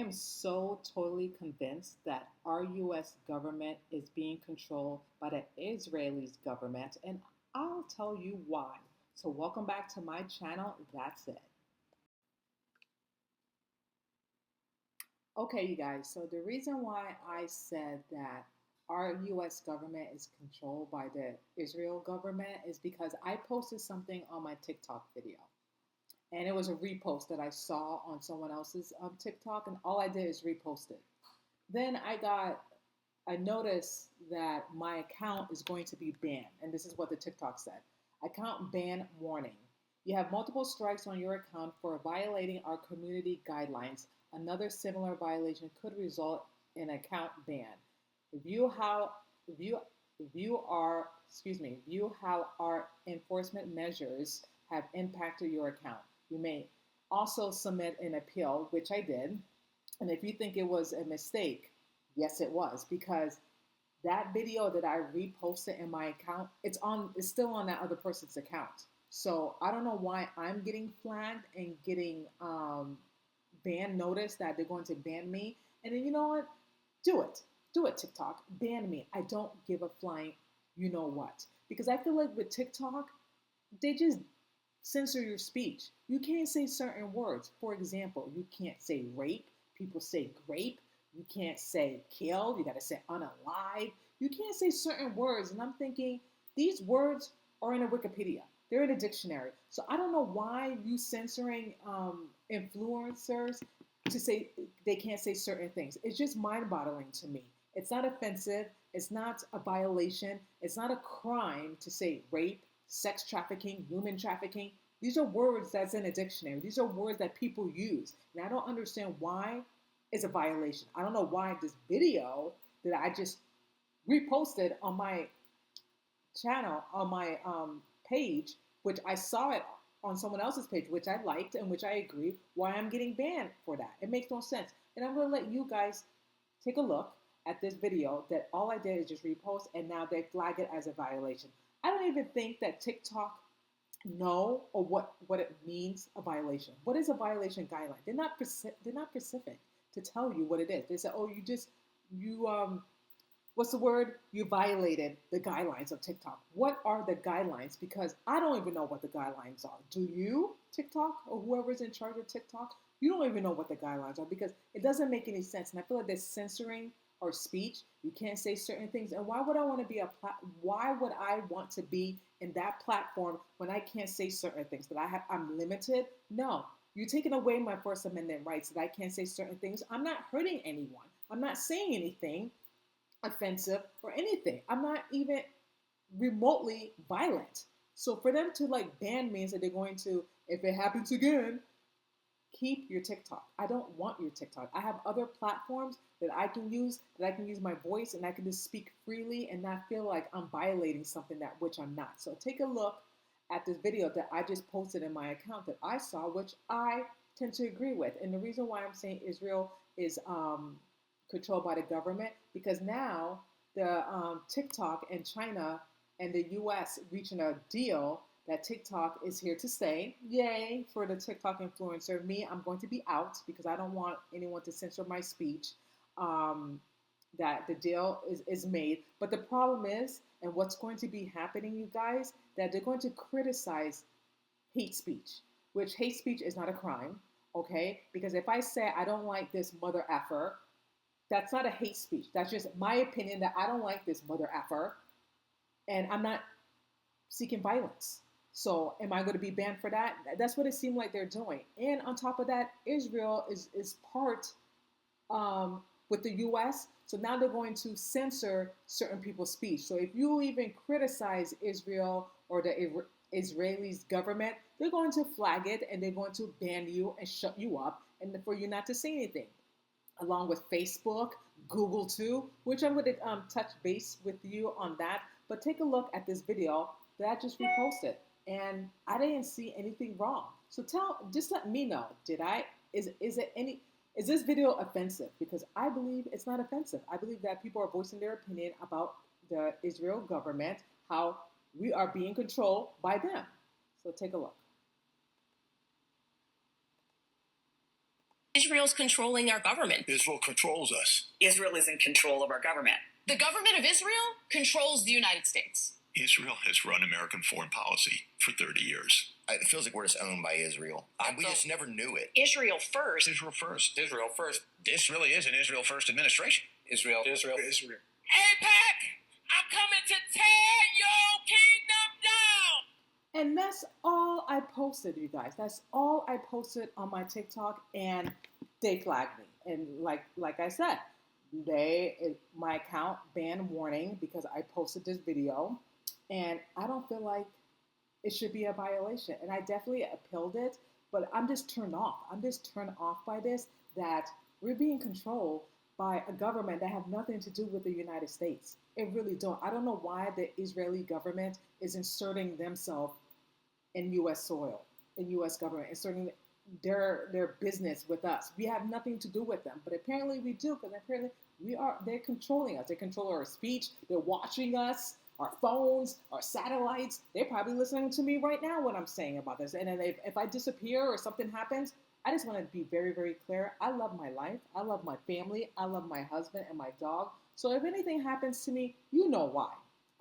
am so totally convinced that our US government is being controlled by the Israeli government, and I'll tell you why. So, welcome back to my channel. That's it. Okay, you guys, so the reason why I said that our US government is controlled by the Israel government is because I posted something on my TikTok video. And it was a repost that I saw on someone else's TikTok, and all I did is repost it. Then I noticed that my account is going to be banned, and this is what the TikTok said: account ban warning. You have multiple strikes on your account for violating our community guidelines. Another similar violation could result in account ban. View how view view our view how our enforcement measures have impacted your account. You may also submit an appeal, which I did. And if you think it was a mistake, yes, it was, because that video that I reposted in my account, it's still on that other person's account. So I don't know why I'm getting flagged and getting ban notice that they're going to ban me. And then you know what? Do it. Do it, TikTok. Ban me. I don't give a flying you know what. Because I feel like with TikTok, they just censor your speech. You can't say certain words. For example, you can't say rape. People say grape. You can't say kill. You got to say unalive. You can't say certain words. And I'm thinking, these words are in a Wikipedia. They're in a dictionary. So I don't know why you censoring influencers to say they can't say certain things. It's just mind-boggling to me. It's not offensive. It's not a violation. It's not a crime to say rape, sex trafficking, human trafficking. These are words that's in a dictionary. These are words that people use. And I don't understand why it's a violation. I don't know why this video that I just reposted on my channel, on my page, which I saw it on someone else's page, which I liked and which I agree, why I'm getting banned for that. It makes no sense. And I'm going to let you guys take a look at this video that all I did is just repost, and now they flag it as a violation. I don't even think that TikTok know or what it means a violation. What is a violation guideline? They're not specific to tell you what it is. They say, oh, you what's the word? You violated the guidelines of TikTok. What are the guidelines? Because I don't even know what the guidelines are. Do you, TikTok, or whoever's in charge of TikTok? You don't even know what the guidelines are, because it doesn't make any sense. And I feel like they're censoring our speech. You can't say certain things. And why would I want to be why would I want to be in that platform when I can't say certain things, that I'm limited? No. You're taking away my First Amendment rights that I can't say certain things. I'm not hurting anyone. I'm not saying anything offensive or anything. I'm not even remotely violent. So for them to like ban me and say they're going to, if it happens again, keep your TikTok. I don't want your TikTok. I have other platforms that I can use my voice, and I can just speak freely and not feel like I'm violating something that which I'm not. So take a look at this video that I just posted in my account that I saw, which I tend to agree with. And the reason why I'm saying Israel is controlled by the government, because now the TikTok and China and the US reaching a deal that TikTok is here to stay. Yay for the TikTok influencer. Me, I'm going to be out because I don't want anyone to censor my speech. That the deal is made. But the problem is, and what's going to be happening, you guys, that they're going to criticize hate speech, which hate speech is not a crime, okay? Because if I say I don't like this mother effer, that's not a hate speech. That's just my opinion that I don't like this mother effer, and I'm not seeking violence. So am I going to be banned for that? That's what it seemed like they're doing. And on top of that, Israel is part with the US. So now they're going to censor certain people's speech. So if you even criticize Israel or the Israelis government, they're going to flag it and they're going to ban you and shut you up and for you not to say anything. Along with Facebook, Google too, which I'm going to touch base with you on that. But take a look at this video that I just reposted, and I didn't see anything wrong. So just let me know. Is this video offensive? Because I believe it's not offensive. I believe that people are voicing their opinion about the Israel government, how we are being controlled by them. So take a look. Israel's controlling our government. Israel controls us. Israel is in control of our government. The government of Israel controls the United States. Israel has run American foreign policy for 30 years. It feels like we're just owned by Israel. We just never knew it. Israel first. Israel first. Israel first. This really is an Israel first administration. Israel. Israel. Hey, Pack! I'm coming to tear your kingdom down! And that's all I posted, you guys. That's all I posted on my TikTok, and they flagged me. And like I said, my account banned warning because I posted this video, and I don't feel like it should be a violation. And I definitely appealed it, but I'm just turned off. I'm just turned off by this, that we're being controlled by a government that have nothing to do with the United States. It really don't. I don't know why the Israeli government is inserting themselves in U.S. soil, in U.S. government, inserting their business with us. We have nothing to do with them, but apparently we do, because apparently they're controlling us. They control our speech. They're watching us, our phones, our satellites. They're probably listening to me right now what I'm saying about this. And then if I disappear or something happens, I just want to be very, very clear. I love my life. I love my family. I love my husband and my dog. So if anything happens to me, you know why.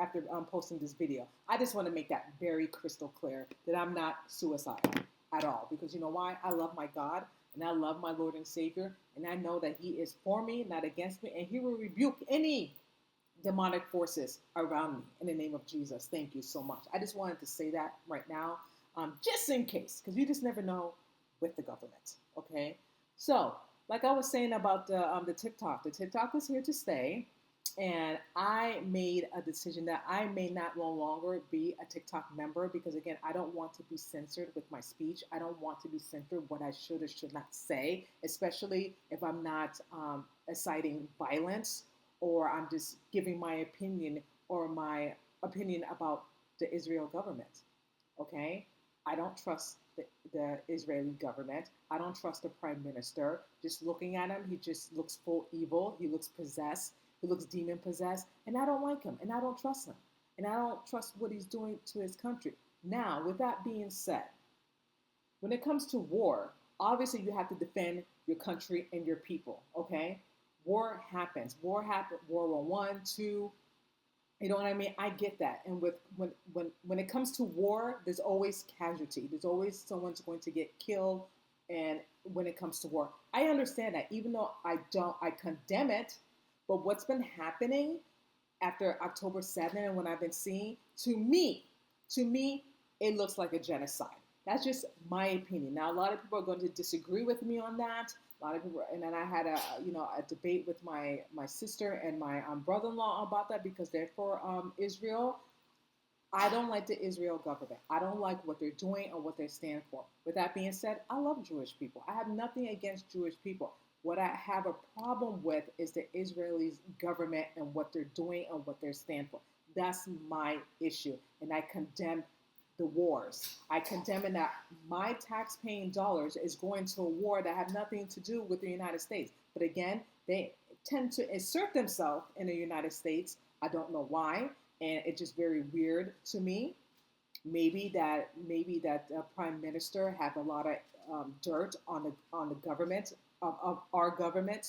After posting this video, I just want to make that very crystal clear that I'm not suicidal at all, because you know why? I love my God and I love my Lord and Savior, and I know that He is for me, not against me, and He will rebuke any demonic forces around me in the name of Jesus. Thank you so much. I just wanted to say that right now, just in case, because you just never know with the government. Okay, so like I was saying about the TikTok is here to stay. And I made a decision that I may not no longer be a TikTok member, because again, I don't want to be censored with my speech. I don't want to be censored what I should or should not say, especially if I'm not inciting violence, or I'm just giving my opinion about the Israel government. Okay? I don't trust the Israeli government. I don't trust the prime minister. Just looking at him, he just looks full evil. He looks possessed. He looks demon possessed, and I don't like him, and I don't trust him, and I don't trust what he's doing to his country. Now, with that being said, when it comes to war, obviously you have to defend your country and your people, okay? War happens. World War One, two, you know what I mean? I get that. And when it comes to war, there's always casualty. There's always someone's going to get killed, and when it comes to war, I understand that, even though I condemn it. But what's been happening after October 7th and when I've been seeing, to me, it looks like a genocide. That's just my opinion. Now, a lot of people are going to disagree with me on that. A lot of people, and then I had a debate with my sister and my brother-in-law about that, because they're for Israel. I don't like the Israel government. I don't like what they're doing or what they stand for. With that being said, I love Jewish people. I have nothing against Jewish people. What I have a problem with is the Israeli government and what they're doing and what they stand for. That's my issue. And I condemn the wars. I condemn that my tax-paying dollars is going to a war that have nothing to do with the United States. But again, they tend to insert themselves in the United States. I don't know why. And it's just very weird to me. Maybe that prime minister have a lot of dirt on the government of our government,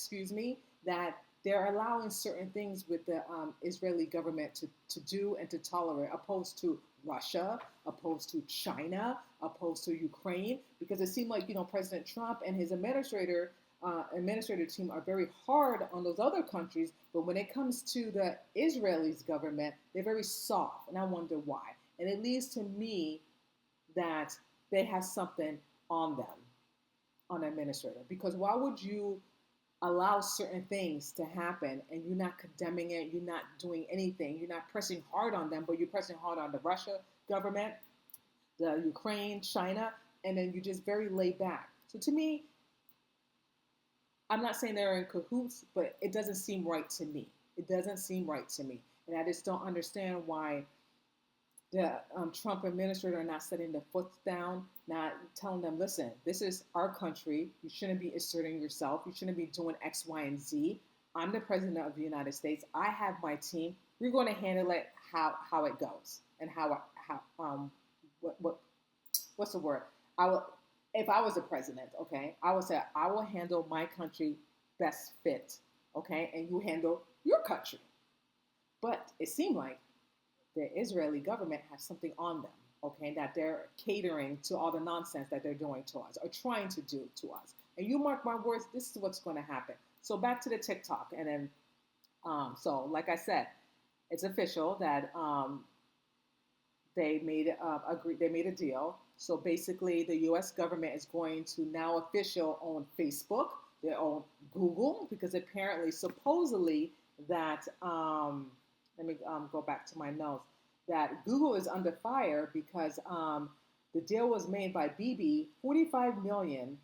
that they're allowing certain things with the Israeli government to do and to tolerate, opposed to Russia, opposed to China, opposed to Ukraine, because it seemed like President Trump and his administrative team are very hard on those other countries, but when it comes to the Israelis government, they're very soft, and I wonder why. And it leads to me that they have something on them, on administrator, because why would you allow certain things to happen and you're not condemning it, you're not doing anything, you're not pressing hard on them, but you're pressing hard on the Russia government, the Ukraine, China, and then you're just very laid back. So to me, I'm not saying they're in cahoots, but it doesn't seem right to me. It doesn't seem right to me. And I just don't understand why the Trump administrator are not setting the foot down, not telling them, listen, this is our country. You shouldn't be asserting yourself. You shouldn't be doing X, Y, and Z. I'm the president of the United States. I have my team. We're going to handle it how it goes, and what's the word? if I was the president, okay, I would say I will handle my country best fit, okay, and you handle your country. But it seemed like the Israeli government has something on them, okay, that they're catering to all the nonsense that they're doing to us or trying to do to us. And you mark my words, this is what's going to happen. So back to the TikTok, and then so like I said, it's official that they made they made a deal. So basically, the U.S. government is going to now official own Facebook, they own Google, because apparently, supposedly, that let me go back to my notes, that Google is under fire because the deal was made by Bibi, 45 million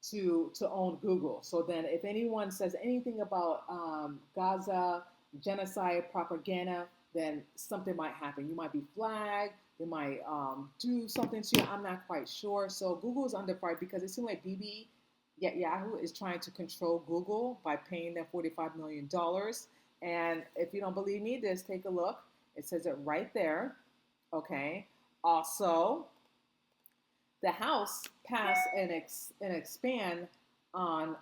to own Google. So then, if anyone says anything about Gaza, genocide, propaganda, then something might happen. You might be flagged. They might do something to you. I'm not quite sure. So Google is under fire because it seems like BB, Yahoo is trying to control Google by paying them $45 million. And if you don't believe me, just take a look. It says it right there. Okay. Also, the House passed an expand on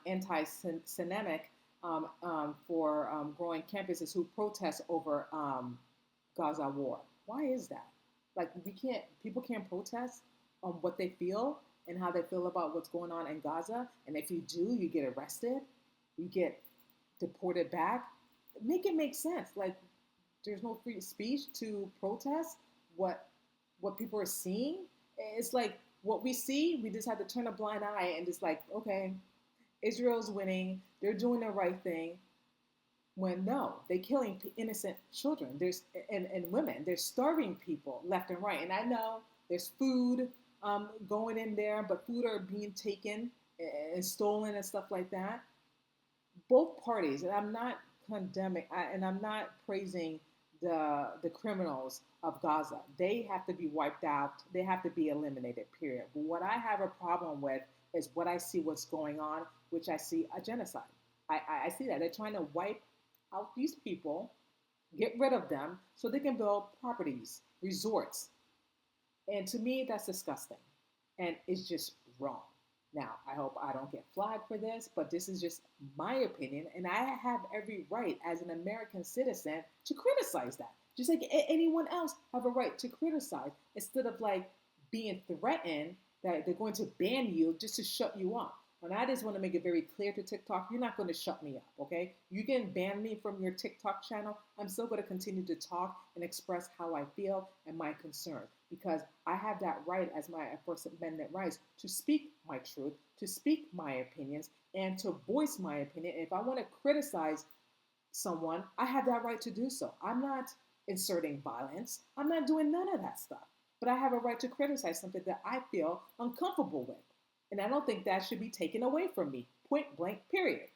anti-Semitic for growing campuses who protest over Gaza war. Why is that? Like people can't protest on what they feel and how they feel about what's going on in Gaza. And if you do, you get arrested, you get deported back. Make it make sense. Like there's no free speech to protest what people are seeing. It's like what we see, we just have to turn a blind eye and just like, okay, Israel's winning, they're doing the right thing. When no, they're killing innocent children. And women. They're starving people left and right. And I know there's food going in there, but food are being taken and stolen and stuff like that. Both parties, and I'm not condemning, and I'm not praising the criminals of Gaza. They have to be wiped out. They have to be eliminated, period. But what I have a problem with is what I see what's going on, which I see a genocide. I see that. They're trying to wipe out these people, get rid of them so they can build properties, resorts. And to me, that's disgusting. And it's just wrong. Now, I hope I don't get flagged for this, but this is just my opinion. And I have every right as an American citizen to criticize that. Just like anyone else have a right to criticize instead of like being threatened that they're going to ban you just to shut you up. And I just want to make it very clear to TikTok, you're not going to shut me up, okay? You can ban me from your TikTok channel. I'm still going to continue to talk and express how I feel and my concerns because I have that right as my First Amendment rights to speak my truth, to speak my opinions, and to voice my opinion. And if I want to criticize someone, I have that right to do so. I'm not inserting violence. I'm not doing none of that stuff. But I have a right to criticize something that I feel uncomfortable with. And I don't think that should be taken away from me. Point blank, period.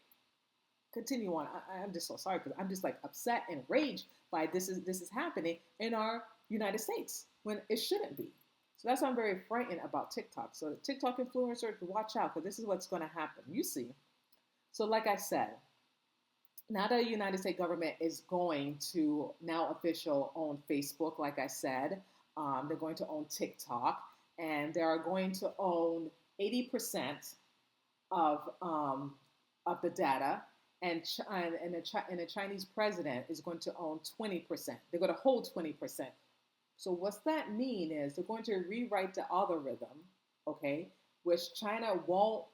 Continue on. I'm just so sorry because I'm just like upset and raged by this is happening in our United States when it shouldn't be. So that's why I'm very frightened about TikTok. So TikTok influencers, watch out because this is what's going to happen. You see. So like I said, now the United States government is going to now official own Facebook. Like I said, they're going to own TikTok, and they are going to own 80% of the data, and the Chinese president is going to own 20%. They're going to hold 20%. So what's that mean is they're going to rewrite the algorithm, okay, which China won't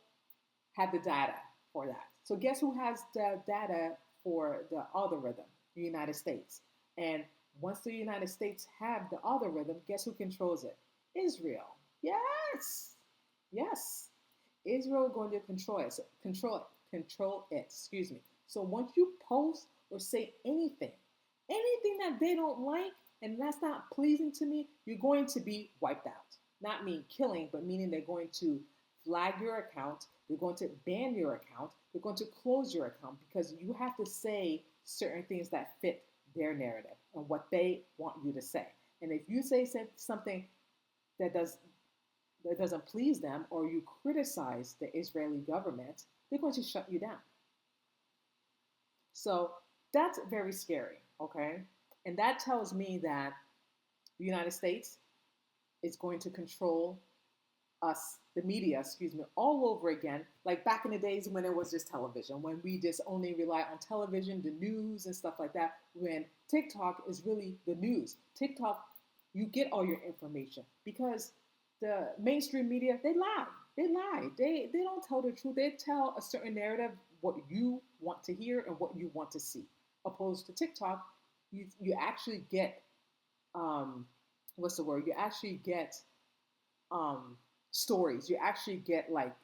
have the data for that. So guess who has the data for the algorithm? The United States. And once the United States have the algorithm, guess who controls it? Israel. Yes. Yes. Israel is going to control it. Excuse me. So once you post or say anything that they don't like and that's not pleasing to me, you're going to be wiped out. Not mean killing, but meaning they're going to flag your account. They're going to ban your account. They're going to close your account because you have to say certain things that fit their narrative and what they want you to say. And if you say something that doesn't please them or you criticize the Israeli government, they're going to shut you down. So that's very scary, okay? And that tells me that the United States is going to control us, the media, excuse me, all over again, like back in the days when it was just television, when we just only rely on television, the news and stuff like that, when TikTok is really the news. TikTok, you get all your information because the mainstream media, they lie. They lie. They don't tell the truth. They tell a certain narrative, what you want to hear and what you want to see. Opposed to TikTok, you actually get what's the word? You actually get um, stories. You actually get like,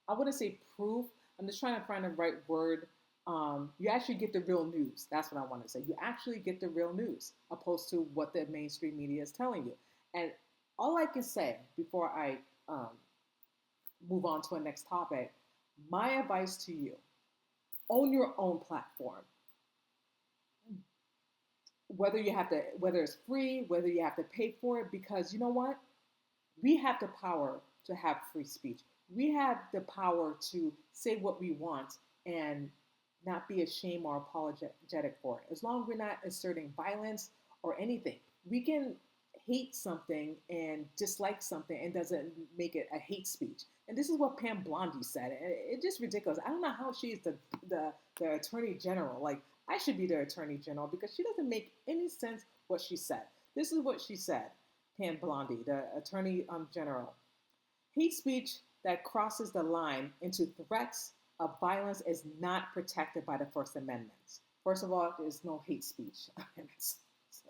I wouldn't say proof. I'm just trying to find the right word. You actually get the real news. That's what I want to say. You actually get the real news, opposed to what the mainstream media is telling you. And all I can say before I move on to a next topic, my advice to you: own your own platform. Whether it's free, whether you have to pay for it, because you know what? We have the power to have free speech. We have the power to say what we want and not be ashamed or apologetic for it. As long as we're not asserting violence or anything, we can hate something and dislike something and doesn't make it a hate speech. And this is what Pam Blondie said. It's just ridiculous. I don't know how she is the attorney general. Like, I should be the attorney general because she doesn't make any sense what she said. This is what she said. Pam Blondie, the Attorney General. Hate speech that crosses the line into threats of violence is not protected by the First Amendment. First of all, there's no hate speech.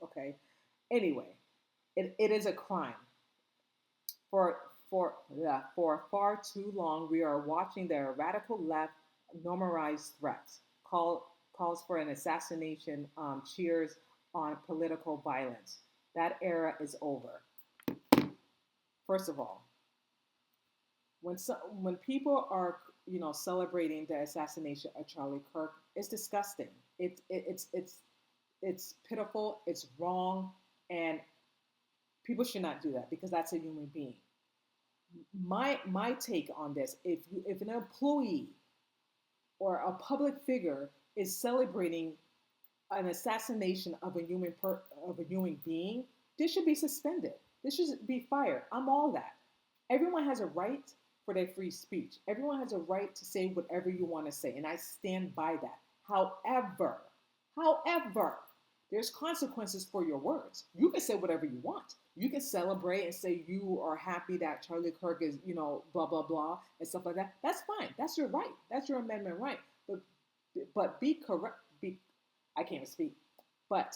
Okay. Anyway, it is a crime. For far too long, we are watching the radical left normalize threats, calls for an assassination, cheers on political violence. That era is over. First of all, when people are celebrating the assassination of Charlie Kirk, it's disgusting. It's pitiful. It's wrong, and people should not do that because that's a human being. My take on this: if an employee or a public figure is celebrating an assassination of a human being, this should be suspended. This should be fired. I'm all that. Everyone has a right for their free speech. Everyone has a right to say whatever you want to say, and I stand by that. However, there's consequences for your words. You can say whatever you want. You can celebrate and say you are happy that Charlie Kirk is, blah, blah, blah, and stuff like that. That's fine. That's your right. That's your amendment right. But be correct. I can't even speak. But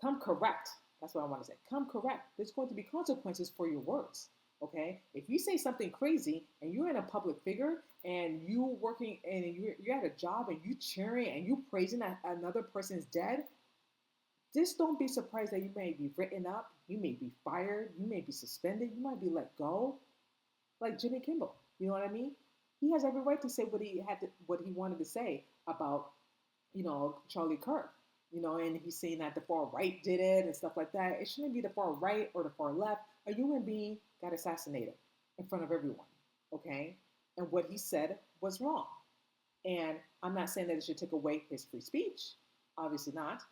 come correct. That's what I want to say. Come correct. There's going to be consequences for your words. Okay? If you say something crazy and you're in a public figure and you working and you're at a job and you cheering and you praising that another person is dead, just don't be surprised that you may be written up, you may be fired, you may be suspended, you might be let go, like Jimmy Kimmel. You know what I mean? He has every right to say what he wanted to say about, Charlie Kirk. And he's saying that the far right did it and stuff like that. It shouldn't be the far right or the far left. A human being got assassinated in front of everyone. Okay, and what he said was wrong. And I'm not saying that it should take away his free speech. Obviously not.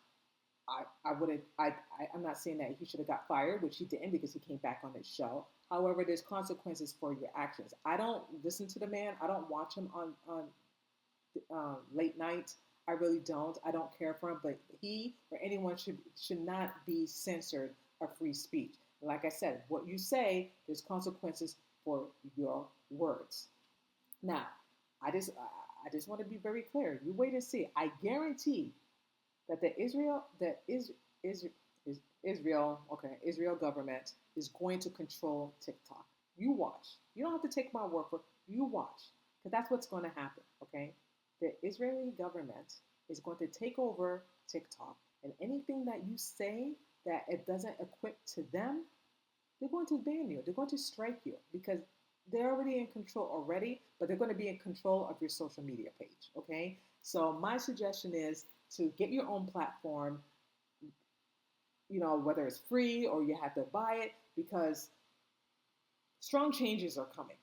I'm not saying that he should have got fired, which he didn't because he came back on his show. However, there's consequences for your actions. I don't listen to the man. I don't watch him on late night. I really don't. I don't care for him, but he or anyone should not be censored of free speech. Like I said, what you say, there's consequences for your words. Now, I just want to be very clear. You wait and see. I guarantee that the Israel government is going to control TikTok. You watch. You don't have to take my word for it. You watch, because that's what's going to happen. Okay, the Israeli government is going to take over TikTok, and anything that you say that it doesn't equip to them, they're going to ban you. They're going to strike you because they're already in control already, but they're going to be in control of your social media page. Okay, so my suggestion is to get your own platform, whether it's free or you have to buy it, because strong changes are coming.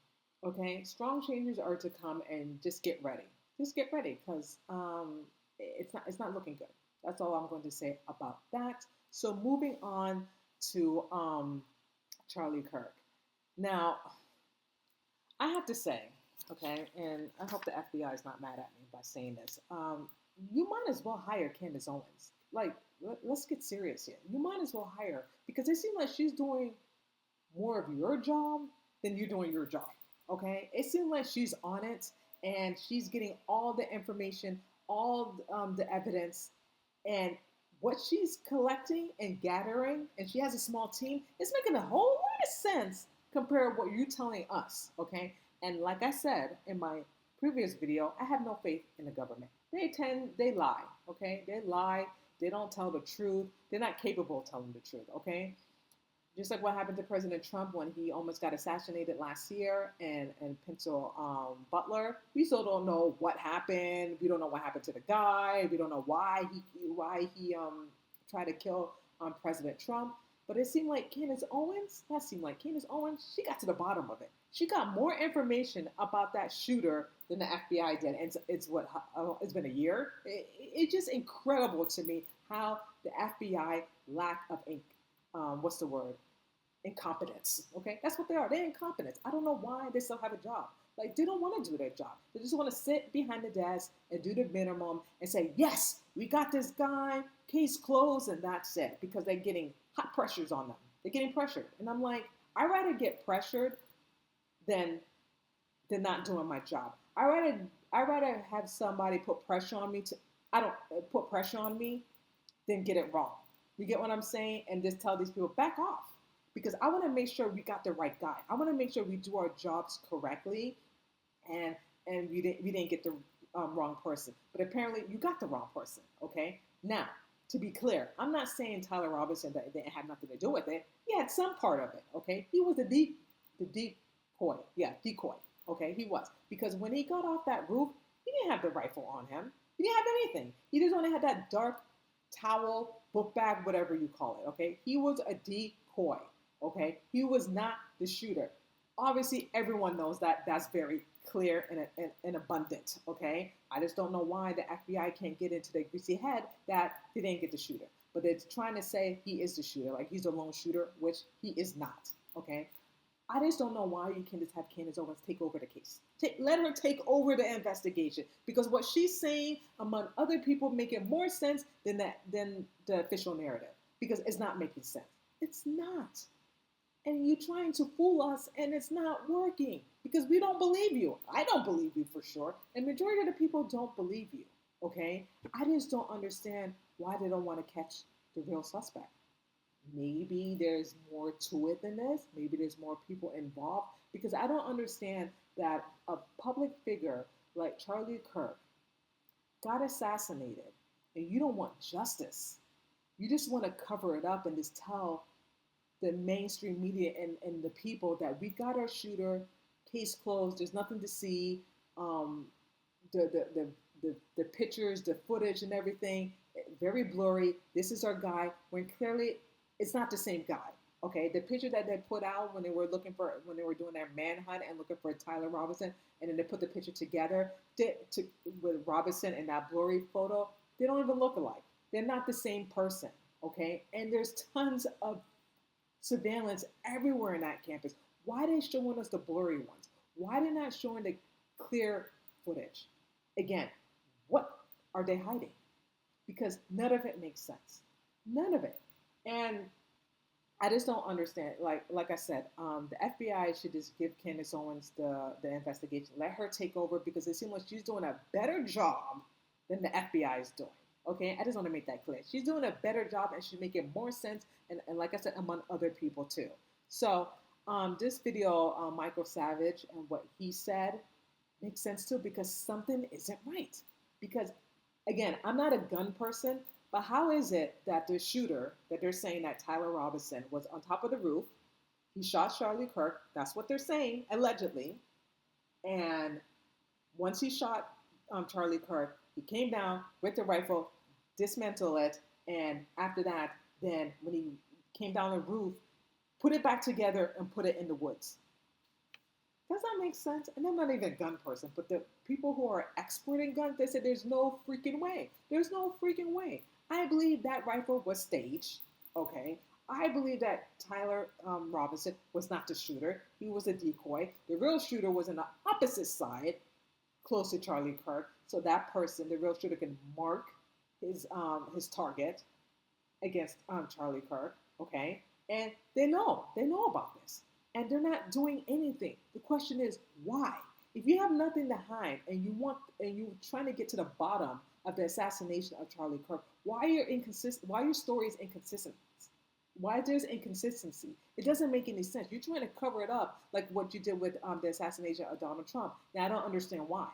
Okay, strong changes are to come, and just get ready. Just get ready, because it's not looking good. That's all I'm going to say about that. So moving on to Charlie Kirk. Now, I have to say, okay, and I hope the FBI is not mad at me by saying this. You might as well hire Candace Owens. Like, let's get serious here. You might as well hire because it seems like she's doing more of your job than you're doing your job. Okay, it seems like she's on it and she's getting all the information, all the evidence, and what she's collecting and gathering, and she has a small team. It's making a whole lot of sense compared to what you're telling us. Okay, and like I said in my previous video, I have no faith in the government. They lie. Okay, they lie. They don't tell the truth. They're not capable of telling the truth. Okay, just like what happened to President Trump when he almost got assassinated last year, and Pencil Butler. We still don't know what happened. We don't know what happened to the guy. We don't know why he tried to kill President Trump. But it seemed like Candace Owens. She got to the bottom of it. She got more information about that shooter than the FBI did. And it's been a year. It's just incredible to me how the FBI lack of incompetence. Okay, that's what they are. They're incompetence. I don't know why they still have a job. Like, they don't want to do their job. They just want to sit behind the desk and do the minimum and say, yes, we got this guy, case closed, and that's it. Because they're getting hot pressures on them. They're getting pressured. And I'm like, I'd rather get pressured than not doing my job. I'd rather have somebody put pressure on me than get it wrong. You get what I'm saying? And just tell these people, back off. Because I want to make sure we got the right guy. I want to make sure we do our jobs correctly, and we didn't get the wrong person. But apparently you got the wrong person, okay? Now, to be clear, I'm not saying Tyler Robinson that didn't have nothing to do with it. He had some part of it, okay? He was the decoy. Yeah, decoy, okay? He was. Because when he got off that roof, he didn't have the rifle on him. He didn't have anything. He just only had that dark towel, book bag, whatever you call it, okay? He was a decoy, okay? He was not the shooter. Obviously, everyone knows that. That's very clear and abundant, okay? I just don't know why the FBI can't get into their greasy head that they didn't get the shooter. But they're trying to say he is the shooter, like he's the lone shooter, which he is not, okay? I just don't know why you can't just have Candace Owens take over the case. Let her take over the investigation, because what she's saying, among other people, making more sense than the official narrative, because it's not making sense. It's not. And you're trying to fool us, and it's not working, because we don't believe you. I don't believe you for sure, and majority of the people don't believe you, okay? I just don't understand why they don't want to catch the real suspect. Maybe there's more to it than this. Maybe there's more people involved, because I don't understand that a public figure like Charlie Kirk got assassinated and you don't want justice. You just want to cover it up and just tell the mainstream media and the people that we got our shooter, case closed, there's nothing to see. The pictures, the footage and everything, very blurry. This is our guy, when clearly it's not the same guy. Okay, the picture that they put out when they were doing their manhunt and looking for Tyler Robinson, and then they put the picture together with Robinson and that blurry photo, they don't even look alike. They're not the same person, okay? And there's tons of surveillance everywhere in that campus. Why are they showing us the blurry ones? Why are they not showing the clear footage? Again, what are they hiding? Because none of it makes sense. None of it. And I just don't understand. Like I said, the FBI should just give Candace Owens the investigation. Let her take over, because it seems like she's doing a better job than the FBI is doing. Okay, I just want to make that clear. She's doing a better job, and she's making more sense. And like I said, among other people too. So this video, Michael Savage and what he said makes sense too, because something isn't right. Because again, I'm not a gun person. But how is it that the shooter, that they're saying that Tyler Robinson was on top of the roof, he shot Charlie Kirk, that's what they're saying, allegedly, and once he shot Charlie Kirk, he came down with the rifle, dismantled it, and after that, then when he came down the roof, put it back together and put it in the woods. Does that make sense? And I'm not even a gun person, but the people who are expert in guns, they said there's no freaking way. There's no freaking way. I believe that rifle was staged, okay? I believe that Tyler Robinson was not the shooter. He was a decoy. The real shooter was on the opposite side, close to Charlie Kirk. So that person, the real shooter, can mark his target against Charlie Kirk. Okay, and they know about this, and they're not doing anything. The question is why? If you have nothing to hide and you're trying to get to the bottom of the assassination of Charlie Kirk, why are inconsistent? Why your story is inconsistent? Why there's inconsistency? It doesn't make any sense. You're trying to cover it up like what you did with the assassination of Donald Trump. Now I don't understand why.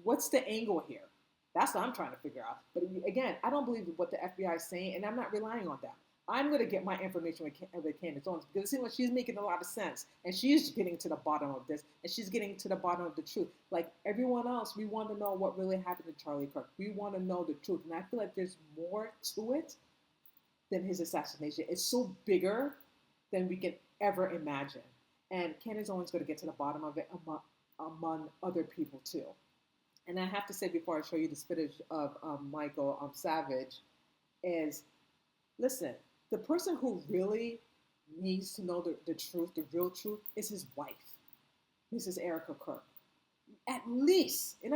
What's the angle here? That's what I'm trying to figure out. But again, I don't believe what the FBI is saying, and I'm not relying on that. I'm going to get my information with Candace Owens because it seems like she's making a lot of sense, and she's getting to the bottom of this, and she's getting to the bottom of the truth. Like everyone else, we want to know what really happened to Charlie Kirk. We want to know the truth, and I feel like there's more to it than his assassination. It's so bigger than we can ever imagine, and Candace Owens is going to get to the bottom of it among other people too. And I have to say before I show you the footage of Michael Savage is, listen, the person who really needs to know the truth, the real truth, is his wife, Mrs. Erica Kirk. At least, and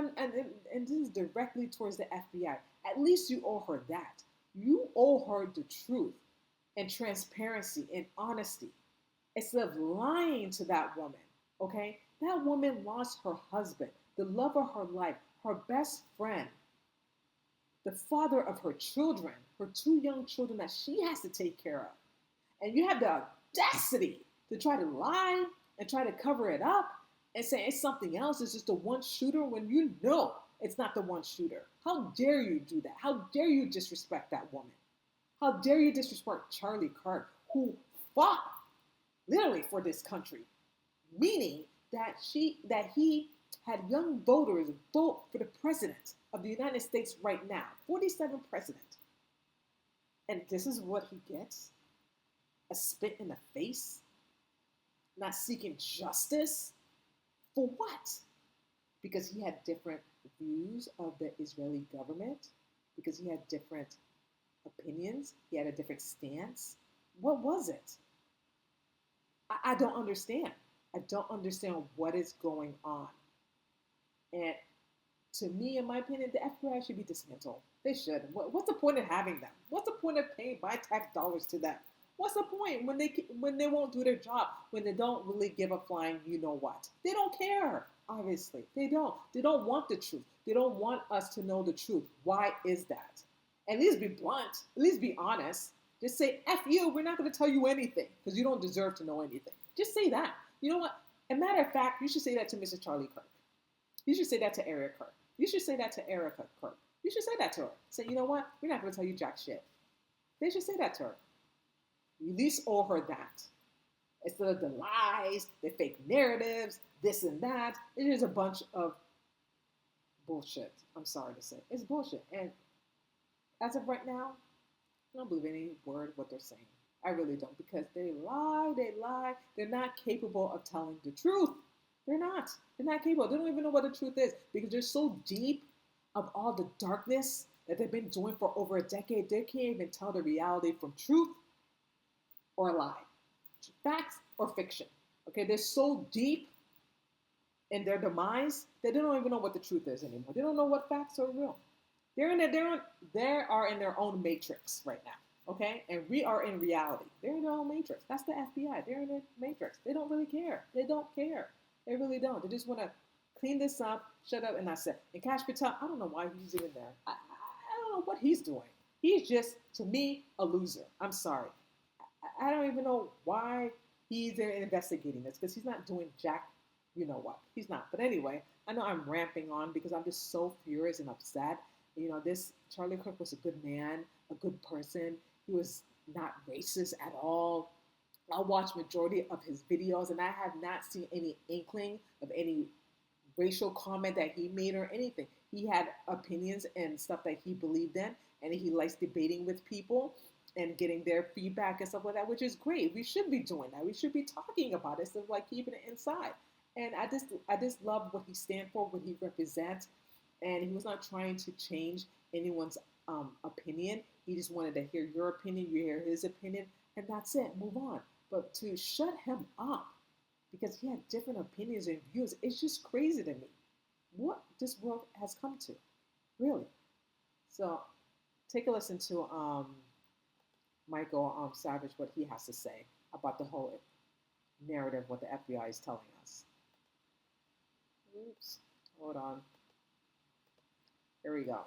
this is directly towards the FBI, at least you owe her that. You owe her the truth and transparency and honesty instead of lying to that woman, okay? That woman lost her husband, the love of her life, her best friend, the father of her children, her two young children that she has to take care of. And you have the audacity to try to lie and try to cover it up and say it's something else. It's just the one shooter when you know it's not the one shooter. How dare you do that? How dare you disrespect that woman? How dare you disrespect Charlie Kirk, who fought literally for this country, meaning that he had young voters vote for the president of the United States right now, 47th president. And this is what he gets? A spit in the face? Not seeking justice? For what? Because he had different views of the Israeli government? Because he had different opinions? He had a different stance? What was it? I don't understand. I don't understand what is going on. And to me, in my opinion, the FBI should be dismantled. They should. What's the point of having them? What's the point of paying my tax dollars to them? What's the point when they won't do their job, when they don't really give a flying you know what? They don't care, obviously. They don't. They don't want the truth. They don't want us to know the truth. Why is that? At least be blunt. At least be honest. Just say, F you, we're not going to tell you anything because you don't deserve to know anything. Just say that. You know what? As a matter of fact, you should say that to Mrs. Charlie Kirk. You should say that to Eric Kirk. You should say that to Erica Kirk. You should say that to her. Say, you know what? We're not going to tell you jack shit. They should say that to her. You at least owe her that. Instead of the lies, the fake narratives, this and that. It is a bunch of bullshit. I'm sorry to say. It's bullshit. And as of right now, I don't believe any word what they're saying. I really don't, because they lie. They're not capable of telling the truth. They're not capable. They don't even know what the truth is because they're so deep of all the darkness that they've been doing for over a decade. They can't even tell the reality from truth or lie, facts or fiction. Okay, they're so deep in their demise that they don't even know what the truth is anymore. They don't know what facts are real. They are in their own matrix right now, okay? And we are in reality. They're in their own matrix. That's the FBI. They're in their matrix. They don't really care. They don't care. They really don't. They just want to clean this up, shut up, and that's it. And Kash Patel, I don't know why he's even there. I don't know what he's doing. He's just, to me, a loser. I'm sorry. I don't even know why he's there investigating this, because he's not doing jack, you know what. He's not. But anyway, I know I'm ramping on because I'm just so furious and upset. You know, this Charlie Kirk was a good man, a good person. He was not racist at all. I watched majority of his videos, and I have not seen any inkling of any racial comment that he made or anything. He had opinions and stuff that he believed in, and he likes debating with people and getting their feedback and stuff like that, which is great. We should be doing that. We should be talking about it instead of like keeping it inside. And I just love what he stands for, what he represents, and he was not trying to change anyone's opinion. He just wanted to hear your opinion, you hear his opinion, and that's it, move on. But to shut him up because he had different opinions and views, it's just crazy to me. What this world has come to, really. So take a listen to Michael Savage, what he has to say about the whole narrative, what the FBI is telling us. Oops, hold on. Here we go.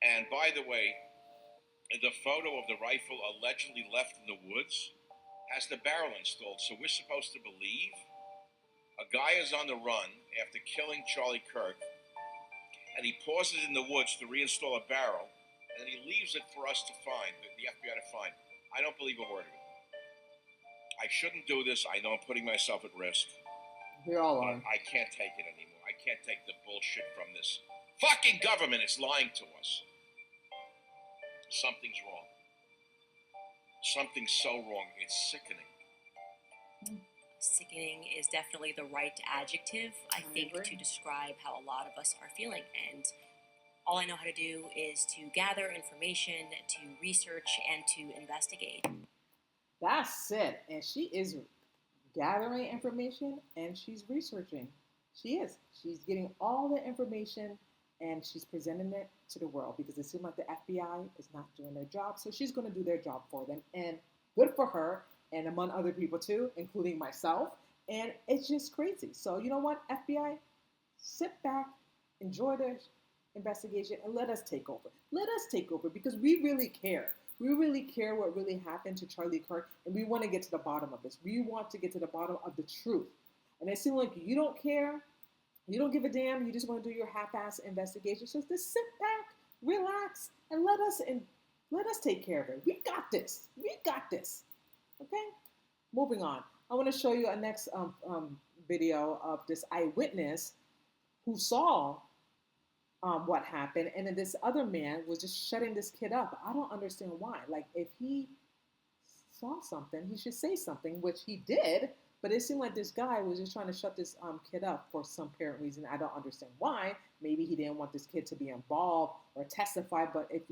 And by the way, the photo of the rifle allegedly left in the woods has the barrel installed. So we're supposed to believe a guy is on the run after killing Charlie Kirk, and he pauses in the woods to reinstall a barrel, and then he leaves it for us to find, the FBI to find. I don't believe a word of it. I shouldn't do this. I know I'm putting myself at risk. We all are. I can't take it anymore. I can't take the bullshit from this fucking government. It's lying to us. Something's wrong. Something's so wrong. It's sickening. Sickening is definitely the right adjective, I think, to describe how a lot of us are feeling. And all I know how to do is to gather information, to research, and to investigate. That's it. And she is gathering information and she's researching. She is. She's getting all the information and she's presenting it to the world because it seems like the FBI is not doing their job. So she's going to do their job for them. And good for her, and among other people too, including myself. And it's just crazy. So you know what, FBI? Sit back, enjoy the investigation, and let us take over. Let us take over because we really care. We really care what really happened to Charlie Kirk, and we want to get to the bottom of this. We want to get to the bottom of the truth. And it seems like you don't care, you don't give a damn, you just want to do your half-ass investigation. So just sit back, relax, and let us take care of it. We got this. We got this. Okay? Moving on. I want to show you a next video of this eyewitness who saw what happened, and then this other man was just shutting this kid up. I don't understand why. Like, if he saw something, he should say something, which he did, but it seemed like this guy was just trying to shut this kid up for some apparent reason. I don't understand why. Maybe he didn't want this kid to be involved or testify, but if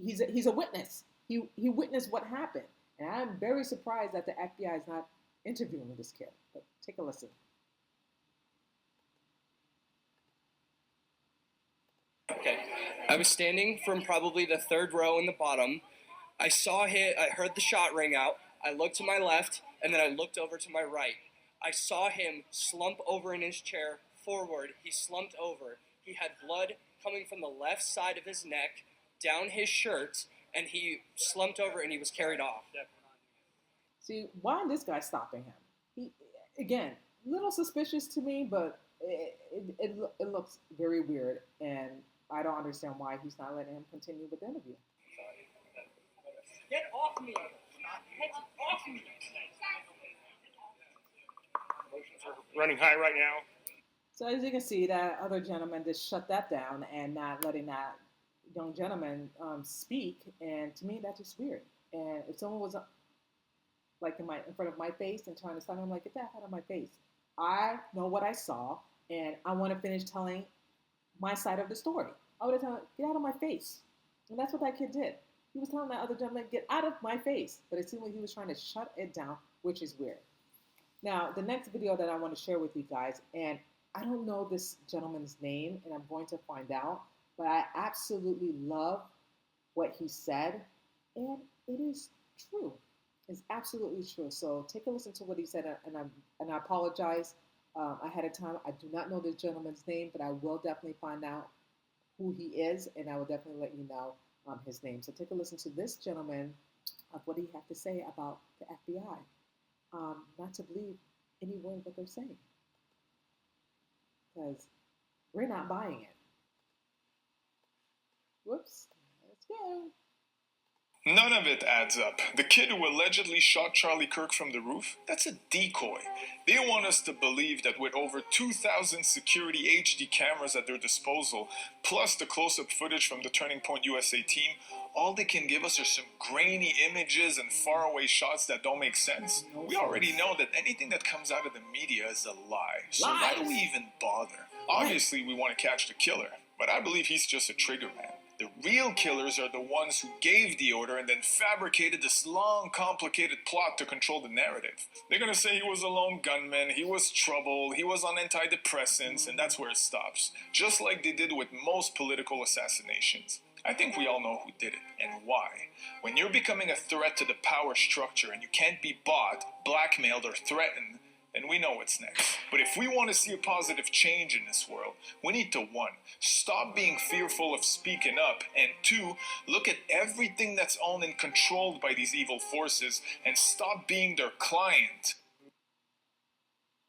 he's a witness. He witnessed what happened, and I'm very surprised that the FBI is not interviewing this kid. But take a listen. Okay, I was standing from probably the third row in the bottom. I heard the shot ring out. I looked to my left, and then I looked over to my right. I saw him slump over in his chair forward. He slumped over. He had blood coming from the left side of his neck, down his shirt, and he slumped over and he was carried off. See, why this guy stopping him? He, again, little suspicious to me, but it looks very weird, and I don't understand why he's not letting him continue with the interview. Get off me! Get off me! Emotions are running high right now. So as you can see, that other gentleman just shut that down and not letting that young gentleman speak, and to me that's just weird. And if someone was like in front of my face and trying to stop me, I'm like, get that out of my face. I know what I saw, and I want to finish telling my side of the story. I would have told him, get out of my face. And that's what that kid did. He was telling that other gentleman, get out of my face. But it seemed like he was trying to shut it down, which is weird. Now, the next video that I want to share with you guys, and I don't know this gentleman's name, and I'm going to find out, but I absolutely love what he said, and it is true. It's absolutely true. So take a listen to what he said, and I apologize ahead of time. I do not know this gentleman's name, but I will definitely find out who he is, and I will definitely let you know his name. So take a listen to this gentleman of what he had to say about the FBI. Not to believe any word that they're saying, because we're not buying it. Whoops. Let's go. None of it adds up. The kid who allegedly shot Charlie Kirk from the roof, that's a decoy. They want us to believe that with over 2,000 security HD cameras at their disposal, plus the close-up footage from the Turning Point USA team, all they can give us are some grainy images and faraway shots that don't make sense. We already know that anything that comes out of the media is a lie. So why do we even bother? Obviously, we want to catch the killer, but I believe he's just a trigger man. The real killers are the ones who gave the order and then fabricated this long, complicated plot to control the narrative. They're gonna say he was a lone gunman, he was troubled, he was on antidepressants, and that's where it stops. Just like they did with most political assassinations. I think we all know who did it and why. When you're becoming a threat to the power structure and you can't be bought, blackmailed, or threatened, then we know what's next. But if we want to see a positive change in this world, we need to 1, stop being fearful of speaking up, and 2, look at everything that's owned and controlled by these evil forces and stop being their client.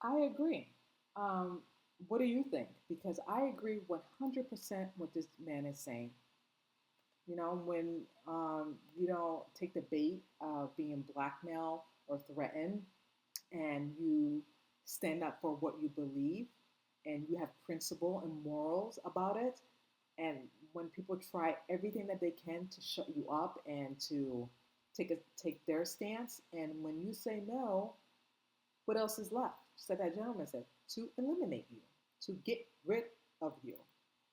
I agree. What do you think? Because I agree 100% what this man is saying. You know, when you don't take the bait of being blackmailed or threatened, and you stand up for what you believe, and you have principle and morals about it, and when people try everything that they can to shut you up and to take their stance, and when you say no, what else is left? Just like that gentleman said, to eliminate you, to get rid of you.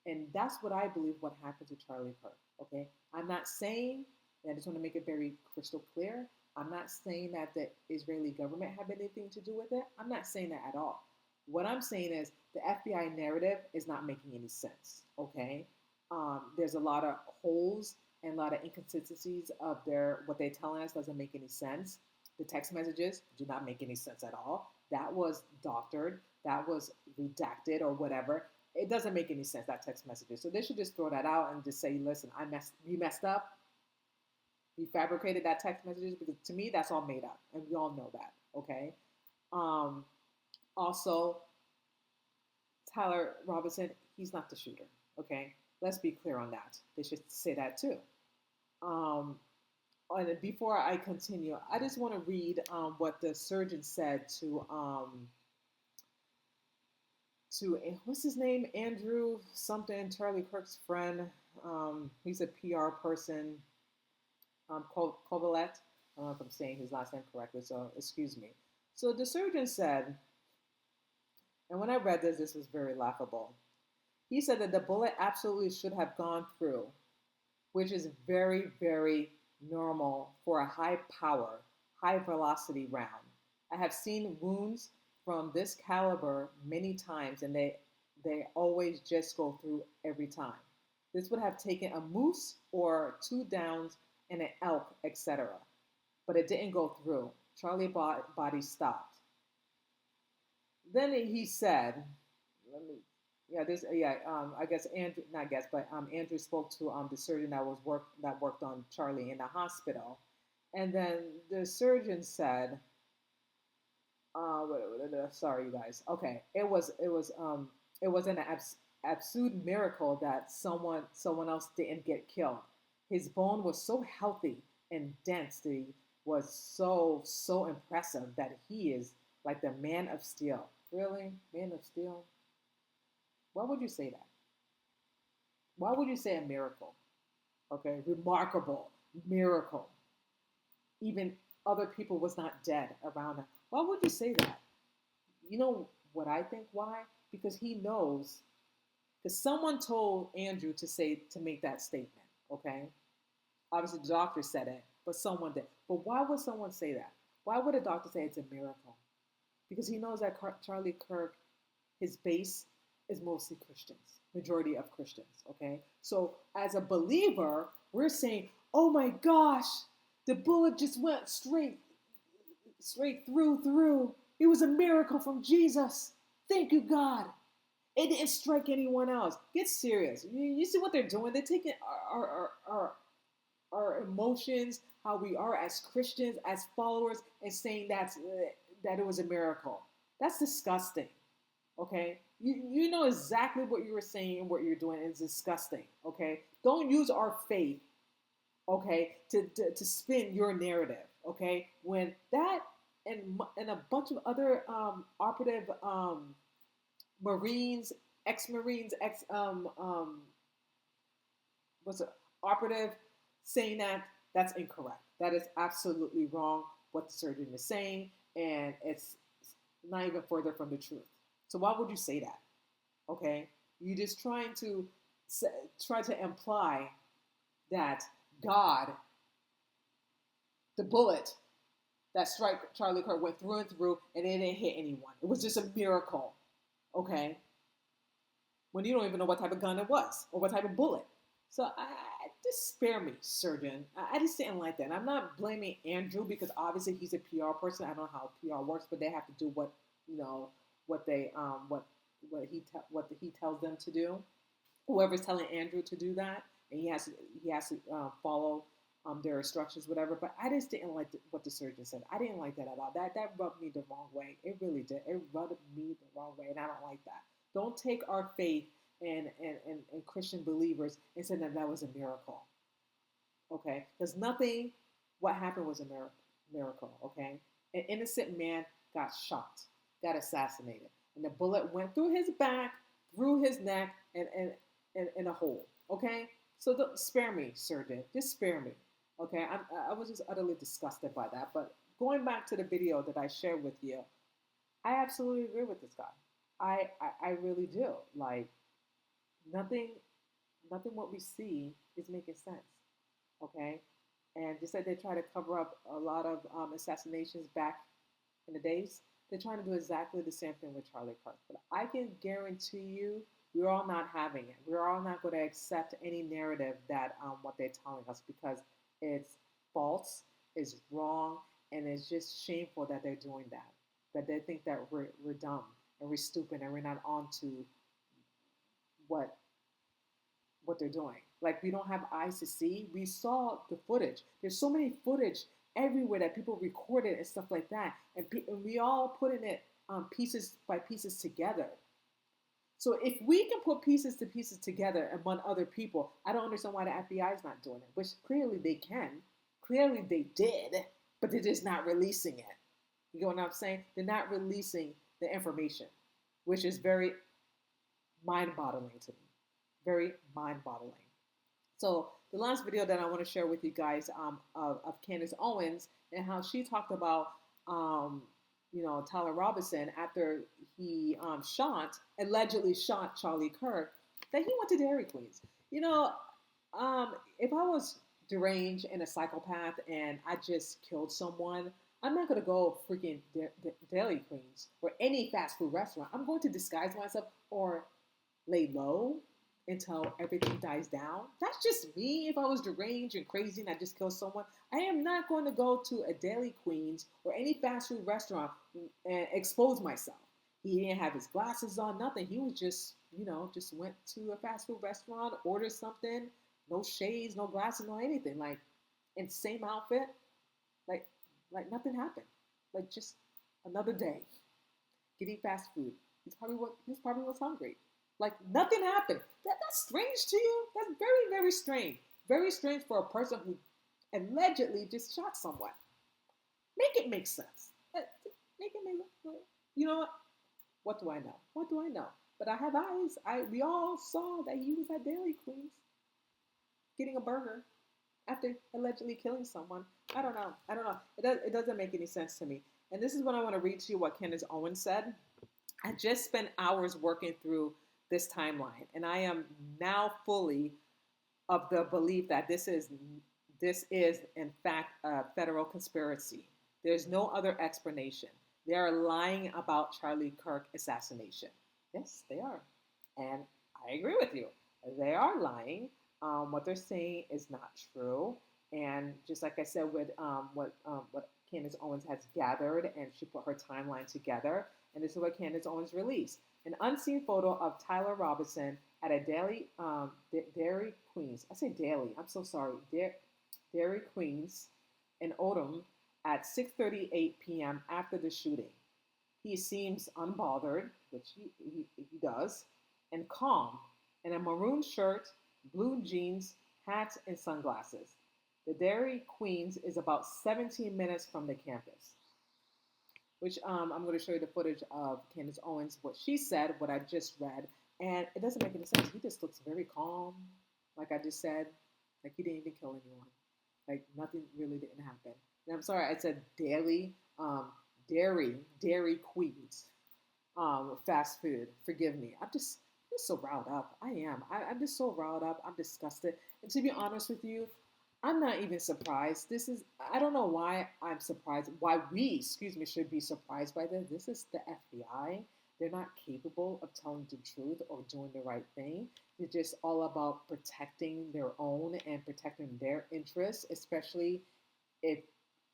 And that's what I believe what happened to Charlie Kirk, okay? I'm not saying, and I just want to make it very crystal clear, I'm not saying that the Israeli government had anything to do with it. I'm not saying that at all. What I'm saying is the FBI narrative is not making any sense, okay? There's a lot of holes and a lot of inconsistencies of what they're telling us doesn't make any sense. The text messages do not make any sense at all. That was doctored. That was redacted or whatever. It doesn't make any sense, that text messages. So they should just throw that out and just say, listen, you messed up. You fabricated that text messages, because to me, that's all made up. And we all know that, okay? Also, Tyler Robinson, he's not the shooter, okay? Let's be clear on that. They should say that too. And before I continue, I just want to read what the surgeon said to what's his name? Andrew something, Charlie Kirk's friend. He's a PR person. Kovalet. I don't know if I'm saying his last name correctly, so excuse me. So the surgeon said, and when I read this was very laughable. He said that the bullet absolutely should have gone through, which is very, very normal for a high power, high velocity round. I have seen wounds from this caliber many times, and they always just go through every time. This would have taken a moose or 2 downs and an elk, etc. But it didn't go through. Charlie's body stopped. Then he said, Andrew spoke to the surgeon that worked on Charlie in the hospital, and then the surgeon said, sorry, you guys. Okay, it was an absolute miracle that someone else didn't get killed. His bone was so healthy and density was so impressive that he is like the man of steel. Really? Man of steel? Why would you say that? Why would you say a miracle? Okay, remarkable miracle. Even other people was not dead around him. Why would you say that? You know what I think why? Because he knows, because someone told Andrew to make that statement, okay? Obviously, the doctor said it, but someone did. But why would someone say that? Why would a doctor say it's a miracle? Because he knows that Charlie Kirk, his base is mostly Christians, majority of Christians, okay? So as a believer, we're saying, oh my gosh, the bullet just went straight through. It was a miracle from Jesus. Thank you, God. It didn't strike anyone else. Get serious. You see what they're doing? They're taking our emotions, how we are as Christians, as followers, and saying that it was a miracle. That's disgusting. Okay? You know exactly what you were saying and what you're doing is disgusting. Okay? Don't use our faith, okay, to spin your narrative. Okay? When that and a bunch of other operative Marines, ex-Marines, operative saying that's incorrect. That is absolutely wrong what the surgeon is saying, and it's not even further from the truth. So why would you say that? Okay? You're just trying to imply that God, the bullet that struck Charlie Kirk went through and through and it didn't hit anyone. It was just a miracle, okay? When you don't even know what type of gun it was or what type of bullet. So just spare me, surgeon. I just didn't like that. And I'm not blaming Andrew because obviously he's a PR person. I don't know how PR works, but they have to do what he tells them to do. Whoever's telling Andrew to do that, and he has to follow their instructions, whatever. But I just didn't like what the surgeon said. I didn't like that at all. That rubbed me the wrong way. It really did. It rubbed me the wrong way, and I don't like that. Don't take our faith and Christian believers and say that was a miracle. Okay? Because nothing, what happened was a miracle. Okay? An innocent man got shot, got assassinated. And the bullet went through his back, through his neck, and in a hole. Okay? So spare me, surgeon. Just spare me. Okay? I was just utterly disgusted by that. But going back to the video that I shared with you, I absolutely agree with this guy. I really do. Like, nothing what we see is making sense. Okay? And just like they try to cover up a lot of assassinations back in the days, they're trying to do exactly the same thing with Charlie Kirk. But I can guarantee you, we're all not having it. We're all not going to accept any narrative that what they're telling us because it's false, it's wrong, and it's just shameful that they're doing that. That they think that we're dumb and we're stupid and we're not on to what they're doing. Like, we don't have eyes to see. We saw the footage. There's so many footage everywhere that people recorded and stuff like that. And we all putting it pieces by pieces together. So if we can put pieces to pieces together among other people, I don't understand why the FBI is not doing it, which clearly they can. Clearly they did, but they're just not releasing it. You know what I'm saying? They're not releasing the information, which is very mind-boggling to me. Very mind-boggling. So the last video that I want to share with you guys of Candace Owens and how she talked about, Tyler Robinson after he allegedly shot Charlie Kirk, that he went to Dairy Queens. If I was deranged and a psychopath and I just killed someone, I'm not going to go freaking Dairy Queens or any fast food restaurant. I'm going to disguise myself or lay low until everything dies down. That's just me. If I was deranged and crazy and I just killed someone, I am not going to go to a Dairy Queens or any fast food restaurant and expose myself. He didn't have his glasses on, nothing. He was just went to a fast food restaurant, ordered something, no shades, no glasses, no anything. Like, in same outfit, like nothing happened. Like, just another day getting fast food. He probably was hungry. Like, nothing happened. That's strange to you? That's very, very strange. Very strange for a person who allegedly just shot someone. Make it make sense. Make it make sense. You know what? What do I know? What do I know? But I have eyes. We all saw that he was at Dairy Queens getting a burger after allegedly killing someone. I don't know. It doesn't make any sense to me. And this is what I want to read to you what Candace Owens said. I just spent hours working through this timeline, and I am now fully of the belief that this is in fact a federal conspiracy. There's no other explanation. They are lying about Charlie Kirk assassination. Yes, they are, and I agree with you. They are lying. What they're saying is not true, and just like I said with what Candace Owens has gathered, and she put her timeline together, and this is what Candace Owens released. An unseen photo of Tyler Robinson at a Dairy Queens. I say daily. I'm so sorry. Dairy Queens in Odom at 6:38 p.m. after the shooting. He seems unbothered, which he does, and calm, in a maroon shirt, blue jeans, hat, and sunglasses. The Dairy Queens is about 17 minutes from the campus. Which I'm going to show you the footage of Candace Owens, what she said, what I just read, and it doesn't make any sense. He just looks very calm, like I just said, like he didn't even kill anyone, like nothing really didn't happen. And I'm sorry, I said Dairy Queens, fast food. Forgive me. I'm just just so riled up. I am. I'm just so riled up. I'm disgusted. And to be honest with you, I'm not even surprised. I don't know why I'm surprised, why we, excuse me, should be surprised by this. This is the FBI. They're not capable of telling the truth or doing the right thing. They're just all about protecting their own and protecting their interests, especially if,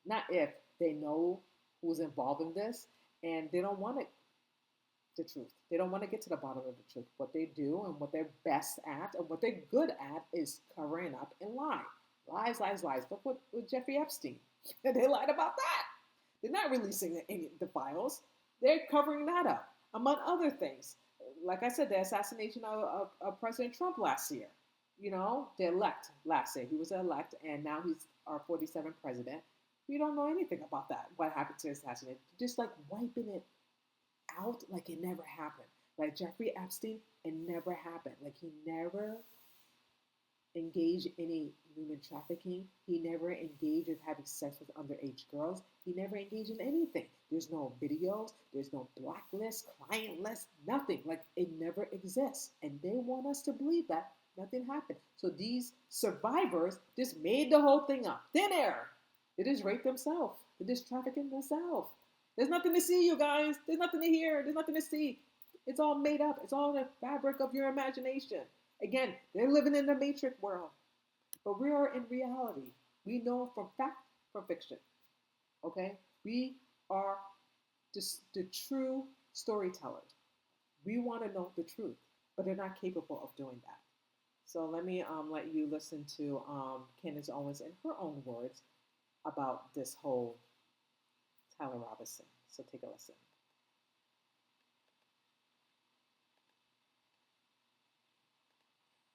not if, they know who's involved in this and they don't want the truth. They don't want to get to the bottom of the truth. What they do and what they're best at and what they're good at is covering up and lying. Lies, lies, lies. Look what with Jeffrey Epstein. They lied about that. They're not releasing any of the files. They're covering that up, among other things. Like I said, the assassination of President Trump last year. You know, the elect last year. He was elect, and now he's our 47th president. We don't know anything about that, what happened to his assassination. Just like wiping it out like it never happened. Like Jeffrey Epstein, it never happened. Like he never engaged in any human trafficking. He never engaged in having sex with underage girls. He never engaged in anything. There's no videos. There's no blacklist, client list, nothing. Like it never exists. And they want us to believe that nothing happened. So these survivors just made the whole thing up. Thin air. They just raped themselves. They just trafficking themselves. There's nothing to see, you guys. There's nothing to hear. There's nothing to see. It's all made up. It's all the fabric of your imagination. Again, they're living in the matrix world. But we are in reality. We know from fact from fiction. Okay? We are just the true storytellers. We want to know the truth, but they're not capable of doing that. So let me let you listen to Candace Owens in her own words about this whole Tyler Robinson. So take a listen.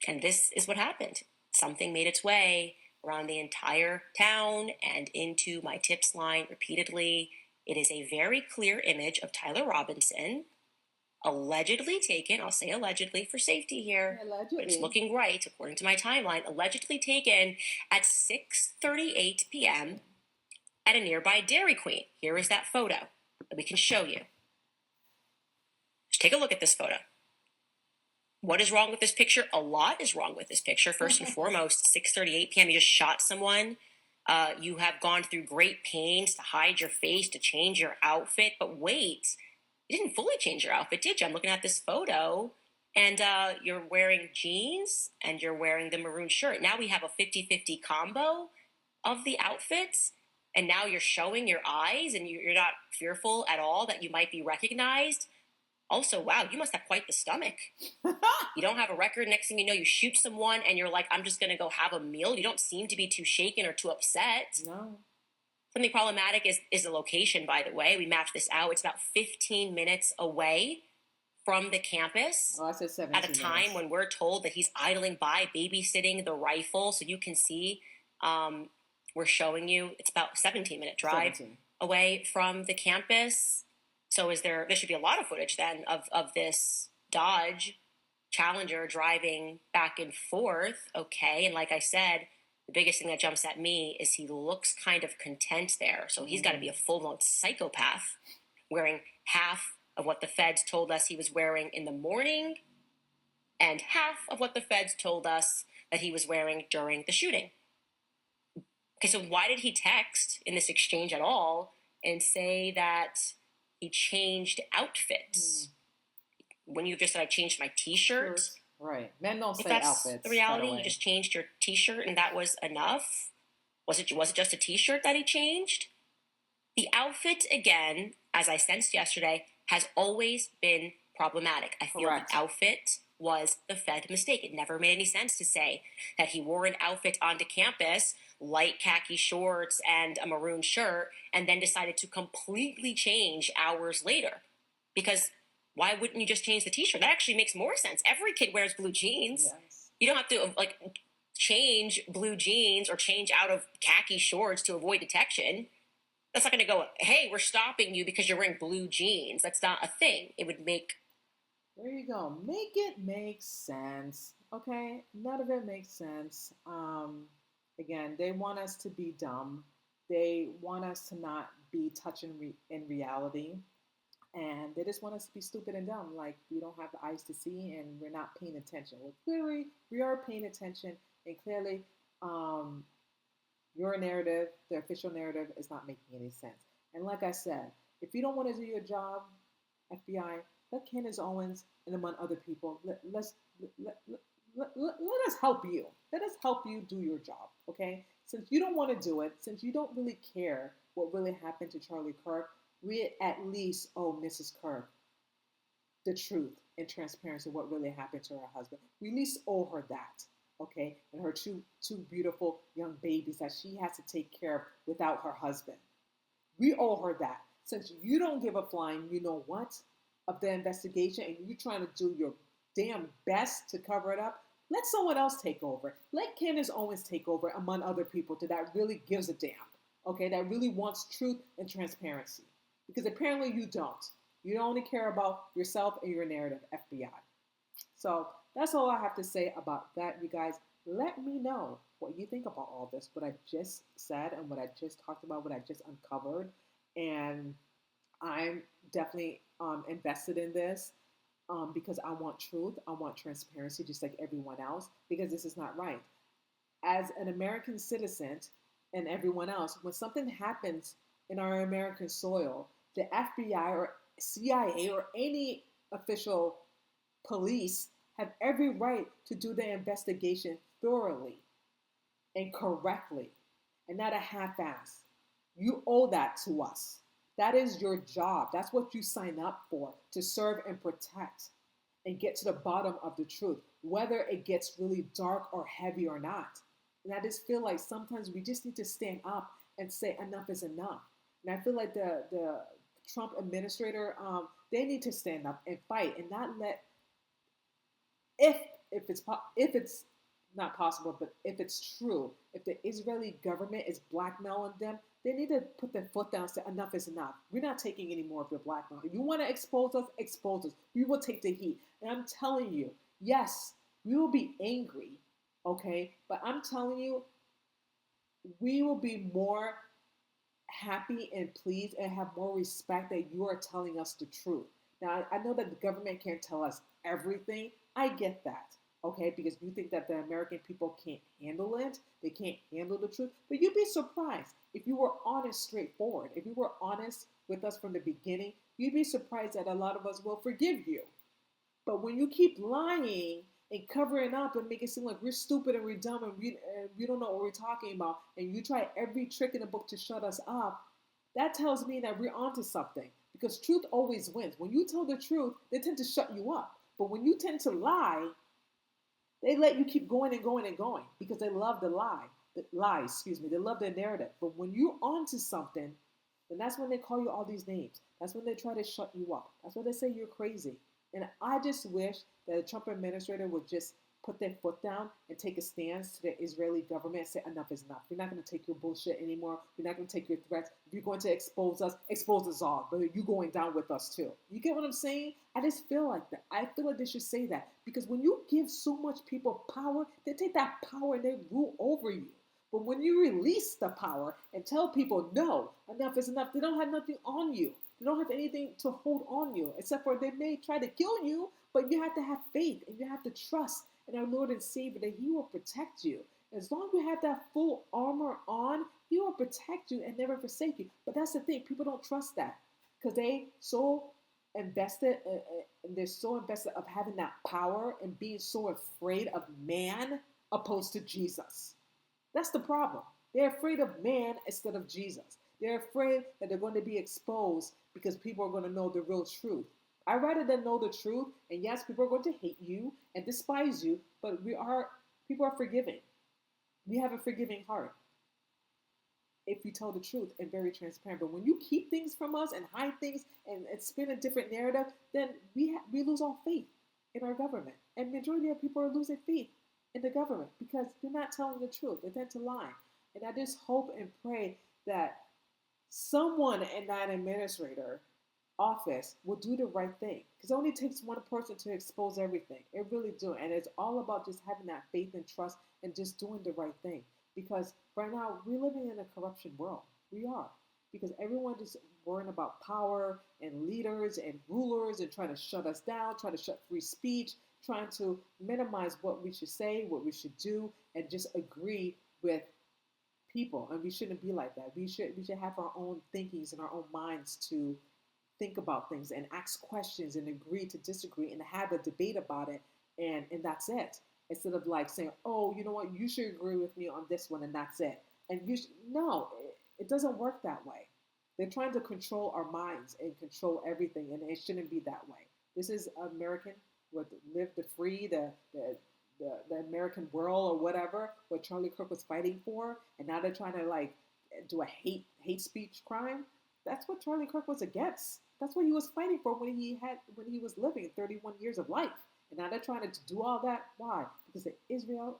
And this is what happened. Something made its way around the entire town and into my tips line repeatedly. It is a very clear image of Tyler Robinson, allegedly taken, I'll say allegedly for safety here, allegedly. But it's looking right according to my timeline, allegedly taken at 6:38 p.m. at a nearby Dairy Queen. Here is that photo that we can show you. Just take a look at this photo. What is wrong with this picture? A lot is wrong with this picture. First and foremost, 6:38 p.m., you just shot someone. You have gone through great pains to hide your face, to change your outfit. But wait, you didn't fully change your outfit, did you? I'm looking at this photo, and you're wearing jeans, and you're wearing the maroon shirt. Now we have a 50-50 combo of the outfits, and now you're showing your eyes, and you're not fearful at all that you might be recognized. Also, wow, you must have quite the stomach. You don't have a record. Next thing you know, you shoot someone and you're like, I'm just going to go have a meal. You don't seem to be too shaken or too upset. No. Something problematic is the location, by the way. We mapped this out. It's about 15 minutes away from the campus. Oh, I said 17 at a time minutes. When we're told that he's idling by, babysitting the rifle. So you can see, we're showing you, it's about a 17-minute drive away from the campus. So there should be a lot of footage then of this Dodge Challenger driving back and forth. Okay. And like I said, the biggest thing that jumps at me is he looks kind of content there. So he's got to be a full-blown psychopath, wearing half of what the feds told us he was wearing in the morning and half of what the feds told us that he was wearing during the shooting. Okay. So why did he text in this exchange at all and say that he changed outfits? When you just said, I changed my t-shirt. Right. Men don't say that's outfits. The reality, you just changed your t-shirt and that was enough? Was it just a t-shirt that he changed? The outfit, again, as I sensed yesterday, has always been problematic. I feel the outfit was the Fed mistake. It never made any sense to say that he wore an outfit onto campus, light khaki shorts and a maroon shirt, and then decided to completely change hours later. Because why wouldn't you just change the t-shirt? That actually makes more sense. Every kid wears blue jeans. Yes. You don't have to change blue jeans or change out of khaki shorts to avoid detection. That's not going to go, hey, we're stopping you because you're wearing blue jeans. That's not a thing. It would make... There you go. Make it make sense. Okay? None of it makes sense. Again, they want us to be dumb. They want us to not be touching in reality. And they just want us to be stupid and dumb, like we don't have the eyes to see and we're not paying attention. Well, clearly we are paying attention, and clearly your narrative, the official narrative, is not making any sense. And like I said, if you don't want to do your job, FBI, let Candace Owens and among other people, let us help you. Let us help you do your job, okay? Since you don't want to do it, since you don't really care what really happened to Charlie Kirk, we at least owe Mrs. Kirk the truth and transparency of what really happened to her husband. We at least owe her that, okay? And her two beautiful young babies that she has to take care of without her husband. We owe her that. Since you don't give a flying, you know what, of the investigation, and you're trying to do your damn best to cover it up, let someone else take over. Let Candace Owens take over among other people that really gives a damn, okay, that really wants truth and transparency. Because apparently you don't. You only care about yourself and your narrative, FBI. So that's all I have to say about that, you guys. Let me know what you think about all this, what I just said and what I just talked about, what I just uncovered. And I'm definitely invested in this because I want truth. I want transparency just like everyone else, because this is not right. As an American citizen and everyone else, when something happens in our American soil, the FBI or CIA or any official police have every right to do the investigation thoroughly and correctly and not a half-ass. You owe that to us. That is your job. That's what you sign up for, to serve and protect and get to the bottom of the truth, whether it gets really dark or heavy or not. And I just feel like sometimes we just need to stand up and say enough is enough. And I feel like the Trump administrator, they need to stand up and fight and not let, if it's not possible, but if it's true, if the Israeli government is blackmailing them, they need to put their foot down and say enough is enough. We're not taking any more of your blackmail. If you want to expose us, expose us. We will take the heat. And I'm telling you, yes, we will be angry, okay? But I'm telling you, we will be more happy and pleased and have more respect that you are telling us the truth. Now, I know that the government can't tell us everything. I get that, okay? Because you think that the American people can't handle it. They can't handle the truth. But you'd be surprised if you were honest, straightforward. If you were honest with us from the beginning, you'd be surprised that a lot of us will forgive you. But when you keep lying and covering up and make it seem like we're stupid and we're dumb and we don't know what we're talking about, and you try every trick in the book to shut us up, that tells me that we're onto something. Because truth always wins. When you tell the truth, they tend to shut you up. But when you tend to lie, they let you keep going and going and going because they love the lie. They love the narrative. But when you're onto something, then that's when they call you all these names. That's when they try to shut you up. That's when they say you're crazy. And I just wish that the Trump administrator would just put their foot down and take a stance to the Israeli government and say enough is enough. We're not going to take your bullshit anymore. We're not going to take your threats. If you're going to expose us all. But you're going down with us too. You get what I'm saying? I just feel like that. I feel like they should say that. Because when you give so much people power, they take that power and they rule over you. But when you release the power and tell people, no, enough is enough, they don't have nothing on you. They don't have anything to hold on you, except for they may try to kill you, but you have to have faith and you have to trust in our Lord and Savior that He will protect you. As long as you have that full armor on, He will protect you and never forsake you. But that's the thing, people don't trust that because they're so invested of having that power and being so afraid of man opposed to Jesus. That's the problem. They're afraid of man instead of Jesus. They're afraid that they're going to be exposed because people are going to know the real truth. I'd rather than know the truth, and yes, people are going to hate you and despise you, but people are forgiving. We have a forgiving heart if you tell the truth and very transparent. But when you keep things from us and hide things and spin a different narrative, then we lose all faith in our government. And majority of people are losing faith in the government because they're not telling the truth. They tend to lie. And I just hope and pray that someone in that administrator office will do the right thing. Because it only takes one person to expose everything. It really do. And it's all about just having that faith and trust and just doing the right thing. Because right now, we're living in a corruption world. We are. because everyone just worrying about power and leaders and rulers and trying to shut us down, trying to shut free speech, trying to minimize what we should say, what we should do, and just agree with people. And we shouldn't be like that. We should have our own thinkings and our own minds to think about things and ask questions and agree to disagree and have a debate about it, and that's it. Instead of like saying, oh, you know what, you should agree with me on this one and that's it. And no, it doesn't work that way. They're trying to control our minds and control everything, and it shouldn't be that way. This is American, what live the free, the American world or whatever, what Charlie Kirk was fighting for, and now they're trying to like do a hate speech crime. That's what Charlie Kirk was against. That's what he was fighting for when he was living 31 years of life. And now they're trying to do all that. Why? Because the Israel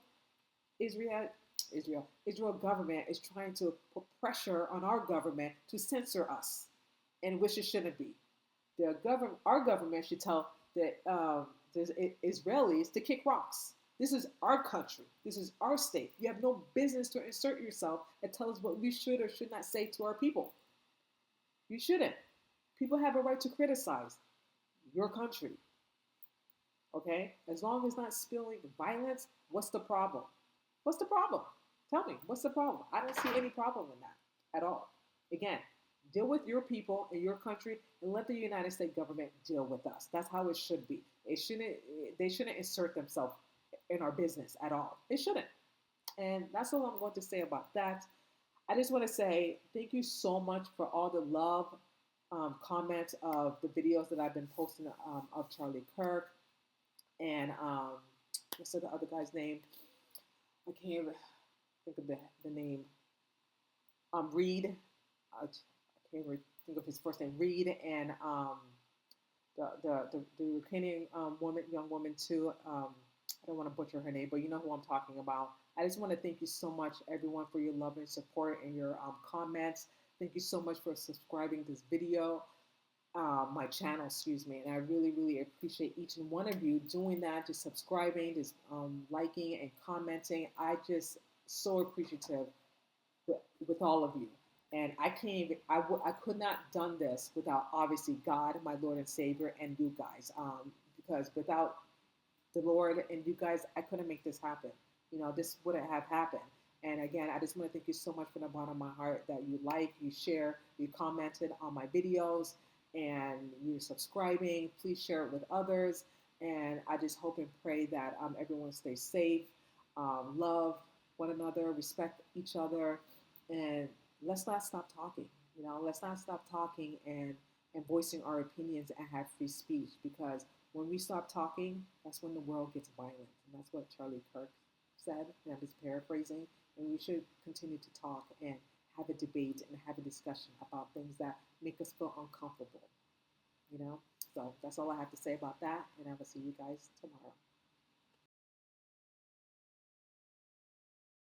government is trying to put pressure on our government to censor us, and which it shouldn't be. Our government should tell the Israelis to kick rocks. This is our country. This is our state. You have no business to insert yourself and tell us what we should or should not say to our people. You shouldn't. People have a right to criticize your country. Okay? As long as not spilling violence, what's the problem? What's the problem? Tell me, what's the problem? I don't see any problem in that at all. Again, deal with your people in your country and let the United States government deal with us. That's how it should be. They shouldn't insert themselves in our business at all. They shouldn't. And that's all I'm going to say about that. I just want to say thank you so much for all the love, comments of the videos that I've been posting of Charlie Kirk and what's the other guy's name? I can't even think of the name. Reed. I can't even think of his first name. Reed and the Ukrainian young woman too. I don't want to butcher her name, but you know who I'm talking about. I just want to thank you so much, everyone, for your love and support and your comments. Thank you so much for subscribing to this video, my channel, excuse me. And I really, really appreciate each and one of you doing that, just subscribing, just liking and commenting. I just so appreciative with all of you. And I could not done this without obviously God, my Lord and Savior, and you guys. Because without the Lord and you guys, I couldn't make this happen. You know, this wouldn't have happened. And again, I just want to thank you so much from the bottom of my heart that you like, you share, you commented on my videos, and you're subscribing. Please share it with others. And I just hope and pray that everyone stays safe, love one another, respect each other, and let's not stop talking. You know, let's not stop talking and voicing our opinions and have free speech, because when we stop talking, that's when the world gets violent. And that's what Charlie Kirk said, and I'm just paraphrasing. And we should continue to talk and have a debate and have a discussion about things that make us feel uncomfortable. You know? So that's all I have to say about that, and I will see you guys tomorrow.